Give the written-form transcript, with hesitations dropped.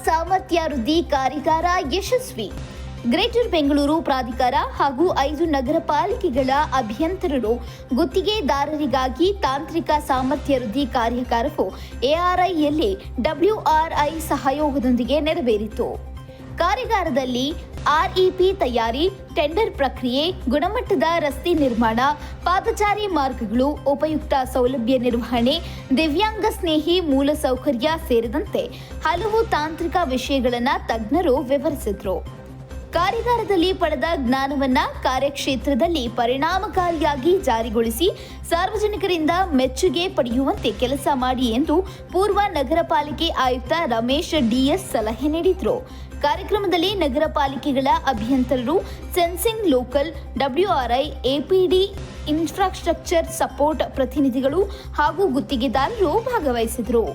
ಸಾಮರ್ಥ್ಯಾಭಿವೃದ್ಧಿ ಕಾರ್ಯಾಗಾರ ಯಶಸ್ವಿ. ಗ್ರೇಟರ್ ಬೆಂಗಳೂರು ಪ್ರಾಧಿಕಾರ ಹಾಗೂ 5 ನಗರ ಪಾಲಿಕೆಗಳ ಅಭಿಯಂತರರು ಗುತ್ತಿಗೆದಾರರಿಗಾಗಿ ತಾಂತ್ರಿಕ ಸಾಮರ್ಥ್ಯಾಭಿವೃದ್ಧಿ ಕಾರ್ಯಾಗಾರವು ಎಆರ್ಐಯಲ್ಲಿ WRI ಸಹಯೋಗದೊಂದಿಗೆ ನೆರವೇರಿತು. ಕಾರ್ಯಾಗಾರದಲ್ಲಿ REP ತಯಾರಿ, ಟೆಂಡರ್ ಪ್ರಕ್ರಿಯೆ, ಗುಣಮಟ್ಟದ ರಸ್ತೆ ನಿರ್ಮಾಣ, ಪಾದಚಾರಿ ಮಾರ್ಗಗಳು, ಉಪಯುಕ್ತ ಸೌಲಭ್ಯ ನಿರ್ವಹಣೆ, ದಿವ್ಯಾಂಗ ಸ್ನೇಹಿ ಮೂಲಸೌಕರ್ಯ ಸೇರಿದಂತೆ ಹಲವು ತಾಂತ್ರಿಕ ವಿಷಯಗಳನ್ನು ತಜ್ಞರು ವಿವರಿಸಿದರು. ಕಾರ್ಯಾಗಾರದಲ್ಲಿ ಪಡೆದ ಜ್ಞಾನವನ್ನ ಕಾರ್ಯಕ್ಷೇತ್ರದಲ್ಲಿ ಪರಿಣಾಮಕಾರಿಯಾಗಿ ಜಾರಿಗೊಳಿಸಿ ಸಾರ್ವಜನಿಕರಿಂದ ಮೆಚ್ಚುಗೆ ಪಡೆಯುವಂತೆ ಕೆಲಸ ಮಾಡಿ ಎಂದು ಪೂರ್ವ ನಗರ ಪಾಲಿಕೆ ಆಯುಕ್ತ ರಮೇಶ್ DS ಸಲಹೆ ನೀಡಿದರು. ಕಾರ್ಯಕ್ರಮದಲ್ಲಿ ನಗರ ಪಾಲಿಕೆಗಳ ಅಭಿಯಂತರರು, sensing local, WRI, APD, infrastructure support ಪ್ರತಿನಿಧಿಗಳು ಹಾಗೂ ಗುತ್ತಿಗೆದಾರರು ಭಾಗವಹಿಸಿದರು.